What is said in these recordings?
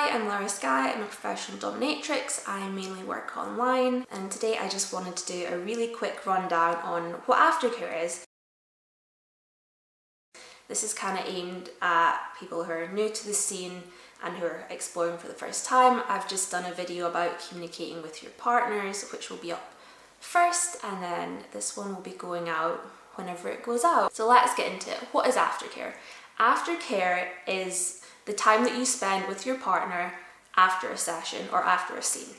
Hi, I'm Lara Sky. I'm a professional dominatrix. I mainly work online, and today I just wanted to do a really quick rundown on what aftercare is. This is kind of aimed at people who are new to the scene and who are exploring for the first time. I've just done a video about communicating with your partners, which will be up first, and then this one will be going out whenever it goes out. So let's get into it. What is aftercare? Aftercare is the time that you spend with your partner after a session or after a scene.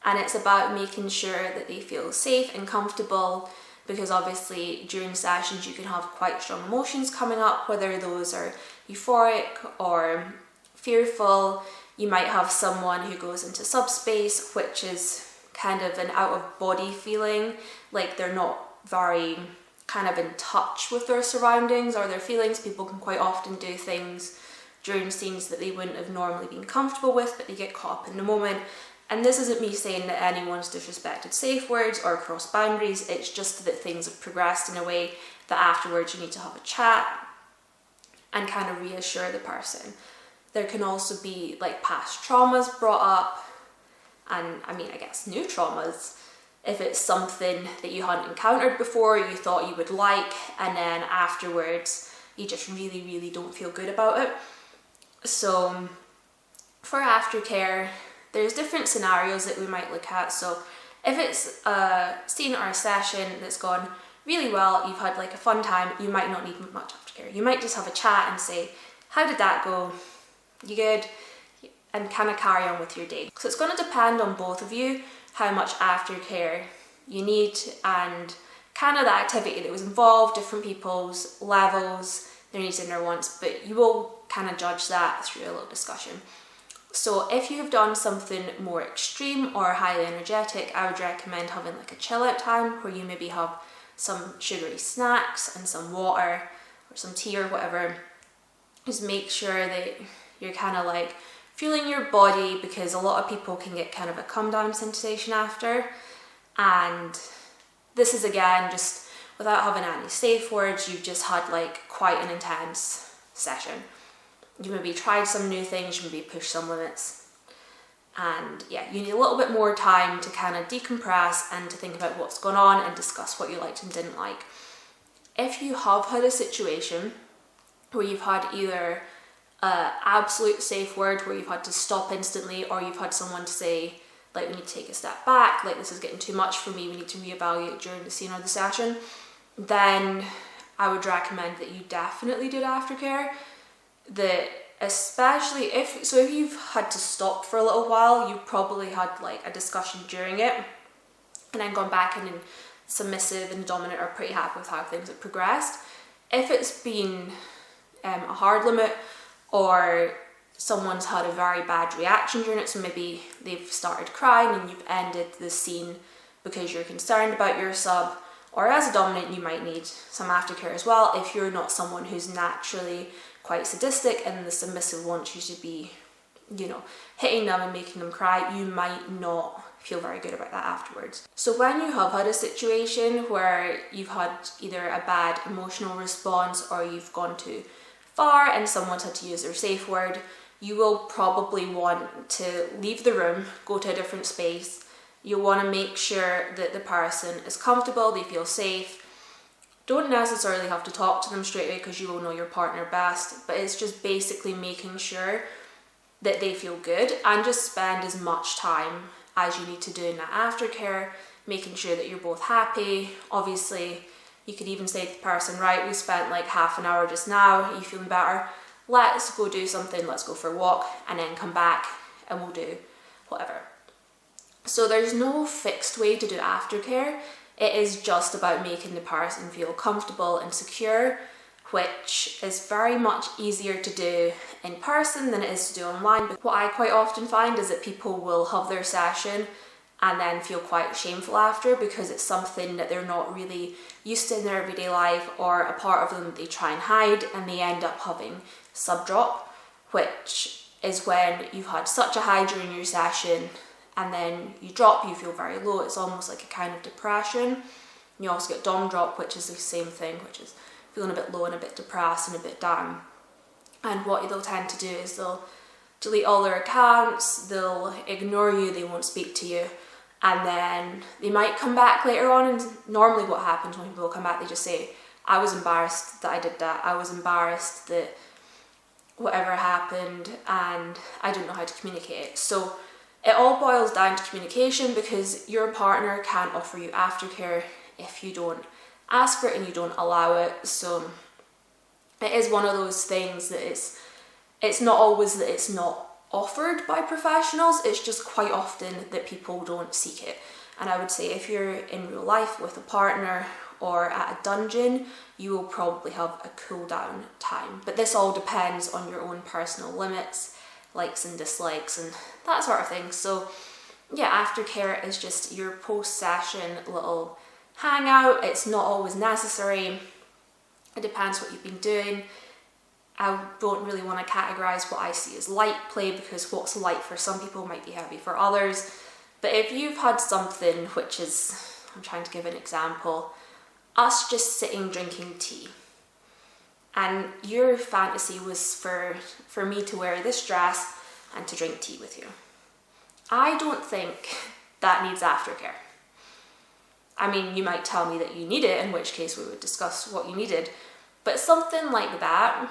And it's about making sure that they feel safe and comfortable, because obviously during sessions you can have quite strong emotions coming up, whether those are euphoric or fearful. You might have someone who goes into subspace, which is kind of an out of body feeling, like they're not very kind of in touch with their surroundings or their feelings. People can quite often do things during scenes that they wouldn't have normally been comfortable with, but they get caught up in the moment. And this isn't me saying that anyone's disrespected safe words or crossed boundaries, it's just that things have progressed in a way that afterwards you need to have a chat and kind of reassure the person. There can also be like past traumas brought up, and I mean, I guess new traumas, if it's something that you hadn't encountered before, you thought you would like, and then afterwards you just really don't feel good about it. So for aftercare, there's different scenarios that we might look at. So if it's a scene or a session that's gone really well, you've had like a fun time, you might not need much aftercare. You might just have a chat and say, how did that go? You good? And kind of carry on with your day. So it's going to depend on both of you how much aftercare you need and kind of the activity that was involved, different people's levels, their needs and their wants, but you will kind of judge that through a little discussion. So if you've done something more extreme or highly energetic, I would recommend having like a chill out time where you maybe have some sugary snacks and some water or some tea or whatever. Just make sure that you're kind of like feeling your body, because a lot of people can get kind of a come down sensation after. And this is again just without having any safe words, you've just had like quite an intense session. You maybe tried some new things, you maybe pushed some limits. And yeah, you need a little bit more time to kind of decompress and to think about what's going on and discuss what you liked and didn't like. If you have had a situation where you've had either an absolute safe word where you've had to stop instantly, or you've had someone to say, like, we need to take a step back, like this is getting too much for me, we need to reevaluate during the scene or the session, then I would recommend that you definitely do aftercare. That especially if you've had to stop for a little while, you probably had like a discussion during it and then gone back and submissive and dominant are pretty happy with how things have progressed. If it's been a hard limit, or someone's had a very bad reaction during it, so maybe they've started crying and you've ended the scene because you're concerned about your sub, or as a dominant you might need some aftercare as well if you're not someone who's naturally quite sadistic and the submissive wants you to be, you know, hitting them and making them cry, you might not feel very good about that afterwards. So when you have had a situation where you've had either a bad emotional response or you've gone too far and someone's had to use their safe word, you will probably want to leave the room, go to a different space. You'll want to make sure that the person is comfortable, they feel safe. Don't necessarily have to talk to them straight away because you will know your partner best, but it's just basically making sure that they feel good, and just spend as much time as you need to do in that aftercare, making sure that you're both happy. Obviously, you could even say to the person, right, we spent like half an hour just now, are you feeling better? Let's go do something, let's go for a walk, and then come back and we'll do whatever. So there's no fixed way to do aftercare. It is just about making the person feel comfortable and secure, which is very much easier to do in person than it is to do online. But what I quite often find is that people will have their session and then feel quite shameful after, because it's something that they're not really used to in their everyday life, or a part of them that they try and hide, and they end up having sub drop, which is when you've had such a high during your session and then you drop, you feel very low. It's almost like a kind of depression. You also get dom drop, which is the same thing, which is feeling a bit low and a bit depressed and a bit down. And what they'll tend to do is they'll delete all their accounts, they'll ignore you, they won't speak to you, and then they might come back later on. And normally what happens when people come back, they just say, I was embarrassed that I did that, I was embarrassed that whatever happened, and I don't know how to communicate it. So it all boils down to communication, because your partner can't offer you aftercare if you don't ask for it and you don't allow it. So it is one of those things that it's not always that it's not offered by professionals, it's just quite often that people don't seek it. And I would say if you're in real life with a partner or at a dungeon, you will probably have a cool down time. But this all depends on your own personal limits, likes and dislikes and that sort of thing. So yeah, aftercare is just your post-session little hangout. It's not always necessary. It depends what you've been doing. I don't really want to categorize what I see as light play, because what's light for some people might be heavy for others. But if you've had something which is, I'm trying to give an example, us just sitting drinking tea, and your fantasy was for me to wear this dress and to drink tea with you, I don't think that needs aftercare. I mean, you might tell me that you need it, in which case we would discuss what you needed, but something like that,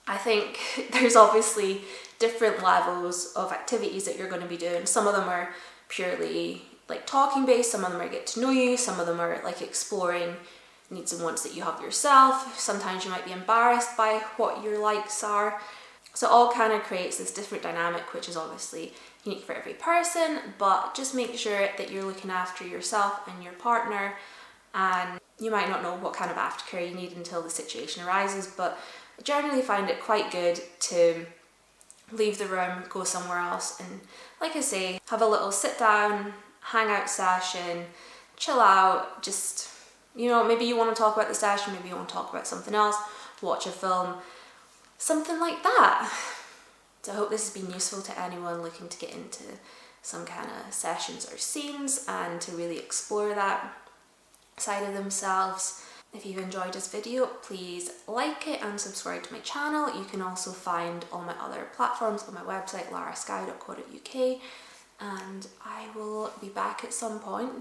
I think there's obviously different levels of activities that you're going to be doing. Some of them are purely like talking based, some of them are get to know you, some of them are like exploring needs and wants that you have yourself. Sometimes you might be embarrassed by what your likes are. So it all kind of creates this different dynamic, which is obviously unique for every person, but just make sure that you're looking after yourself and your partner. And you might not know what kind of aftercare you need until the situation arises, but I generally find it quite good to leave the room, go somewhere else, and like I say, have a little sit down, hangout session, chill out, just, you know, maybe you want to talk about the session, maybe you want to talk about something else, watch a film, something like that. So I hope this has been useful to anyone looking to get into some kind of sessions or scenes and to really explore that side of themselves. If you've enjoyed this video, please like it and subscribe to my channel. You can also find all my other platforms on my website, larasky.co.uk, and I will be back at some point